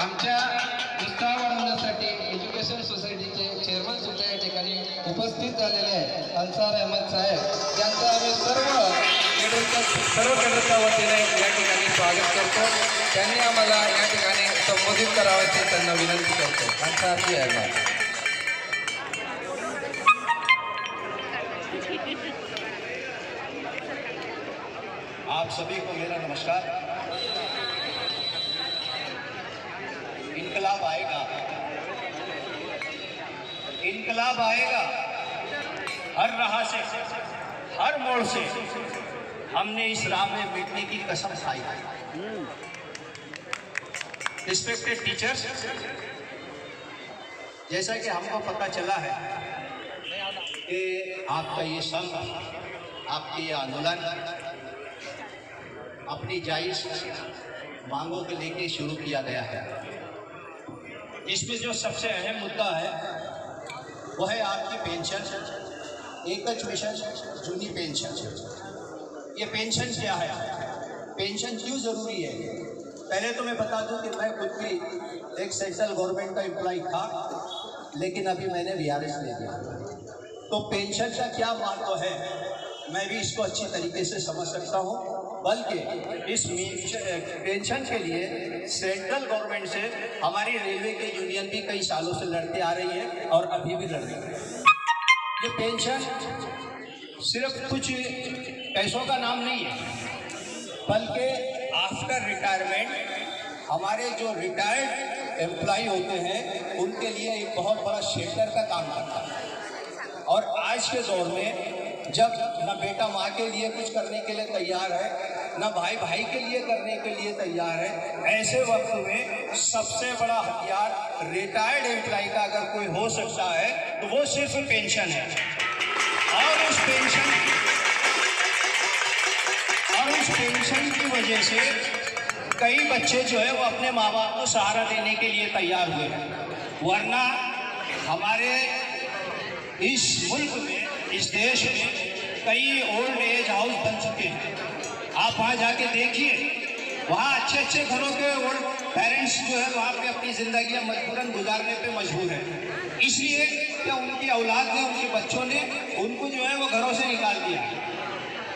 आमच्या उत्साह वाढवण्यासाठी एज्युकेशन सोसायटीचे चेअरमन सुद्धा या ठिकाणी उपस्थित झालेले आहेत, अन्सार अहमद साहेब, यांचं आम्ही सर्व केडरच्या वतीने या ठिकाणी स्वागत करतो। त्यांनी आम्हाला या ठिकाणी संबोधित करावयाचे त्यांना विनंती करतो। अन्सार जी अहमद। आप सभी को मेरा नमस्कार। इनकलाब आएगा, इनकलाब आएगा। हर राह से, हर मोड़ से हमने इस राह में मिटने की कसम खाई है। रिस्पेक्टेड टीचर्स, जैसा कि हमको पता चला है कि आपका ये संघ, आपके ये आंदोलन अपनी जायज़ मांगों को लेके शुरू किया गया है। इसमें जो सबसे अहम मुद्दा है वह है आपकी पेंशन, एकच मिशन जूनी पेंशन। ये पेंशन क्या है, पेंशन क्यों ज़रूरी है? पहले तो मैं बता दूं कि मैं खुद भी एक सेंट्रल गवर्नमेंट का एम्प्लॉय था, लेकिन अभी मैंने VRS ले लिया। तो पेंशन का क्या महत्व है मैं भी इसको अच्छी तरीके से समझ सकता हूँ। बल्कि इस पेंशन के लिए सेंट्रल गवर्नमेंट से हमारी रेलवे की यूनियन भी कई सालों से लड़ती आ रही है और अभी भी लड़ रही है। ये पेंशन सिर्फ कुछ पैसों का नाम नहीं है, बल्कि आफ्टर रिटायरमेंट हमारे जो रिटायर्ड एम्प्लॉय होते हैं उनके लिए एक बहुत बड़ा शेल्टर का काम करता है। और आज के दौर में जब न बेटा माँ के लिए कुछ करने के लिए तैयार है, न भाई भाई के लिए करने के लिए तैयार है, ऐसे वक्त में सबसे बड़ा हथियार रिटायर्ड एम्प्लॉय का अगर कोई हो सकता है तो वो सिर्फ पेंशन है। और उस पेंशन की वजह से कई बच्चे जो है वो अपने माँ बाप को सहारा देने के लिए तैयार हुए, वरना हमारे इस मुल्क में, इस देश में कई ओल्ड एज हाउस बन चुके हैं। आप वहाँ जाके देखिए, वहाँ अच्छे अच्छे घरों के ओल्ड पेरेंट्स जो है वहाँ पे अपनी ज़िंदगी मजबूरन गुजारने पे मजबूर है, इसलिए कि उनकी औलाद ने, उनके बच्चों ने उनको जो है वो घरों से निकाल दिया।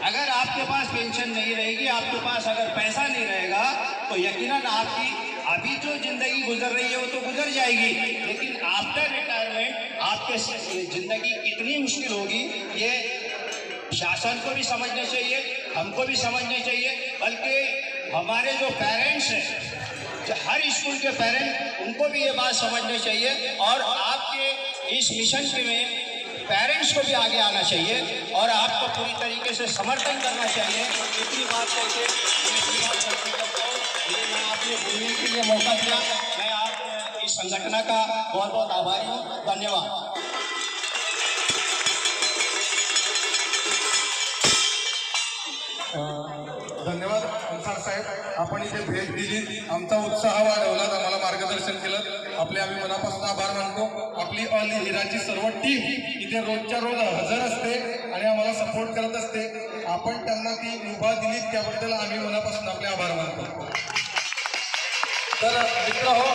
अगर आपके पास पेंशन नहीं रहेगी, आपके पास अगर पैसा नहीं रहेगा, तो यकीनन आपकी अभी जो ज़िंदगी गुजर रही है वो तो गुजर जाएगी, लेकिन आफ्टर रिटायरमेंट आपके ज़िंदगी कितनी मुश्किल होगी ये शासन को भी समझना चाहिए, हमको भी समझना चाहिए। बल्कि हमारे जो पेरेंट्स हैं, जो हर स्कूल के पेरेंट, उनको भी ये बात समझना चाहिए और आपके इस मिशन के में पेरेंट्स को भी आगे आना चाहिए और आपको पूरी तरीके से समर्थन करना चाहिए। इतनी बात करके मैं आपने बोलने के लिए मौका दिया, मैं आप इस संगठन का बहुत बहुत आभारी हूँ। धन्यवाद। धन्यवाद अन्सार साहेब, आपण इथे भेट दिली, आमचा उत्साह वाढवला, आम्हाला मार्गदर्शन केलं, आपले आम्ही मनापासून आभार मानतो। आपली ऑल हिराची सर्व टीम इथे रोजच्या रोज हजर असते आणि आम्हाला सपोर्ट करत असते। आपण त्यांना ती मुभा दिली त्याबद्दल आम्ही मनापासून आपले आभार मानतो। तर मित्रहो,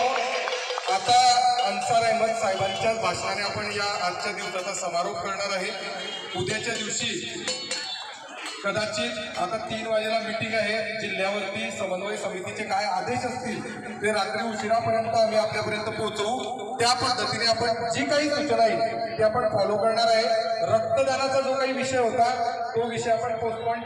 आता अन्सार अहमद साहेबांच्या भाषणाने आपण या आजच्या दिवसाचा समारोप करणार आहे। उद्याच्या दिवशी कदाचित आता 3 वाजेला मीटिंग आहे जिल्ह्यावरती, समन्वय समितीचे काय आदेश असतील ते रात्री उशिरापर्यंत आम्ही आपल्यापर्यंत पोहोचवू। त्या पद्धतीने आपण जी काही सूचना आहे ते आपण फॉलो करणार आहे। रक्तदानाचा जो काही विषय होता तो विषय आपण पोस्टपोन